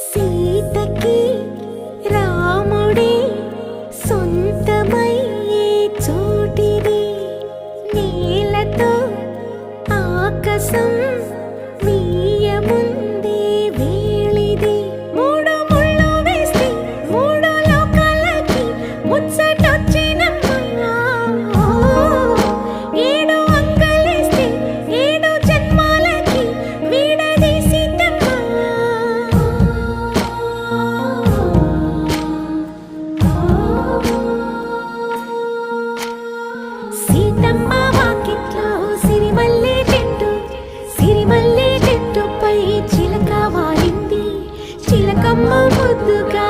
సీతకి రాముడే సొంతమయ్యే చోటిది, నేలతో ఆకాశం మీయముందే వేళిది. మూడు ముళ్ళు వేస్తే మూడు లోకాలకి ముచ్చటొచ్చినమ్మా. ఏడు అంగలేస్తే ఏడు జన్మాలకి వీడదీసిందమ్మా. సీతమ్మ వాకిట్లో సిరిమల్లె చెట్టు, సిరిమల్లె చెట్టుపై చిలక వాలింది. చిలకమ్మ ముద్దుగా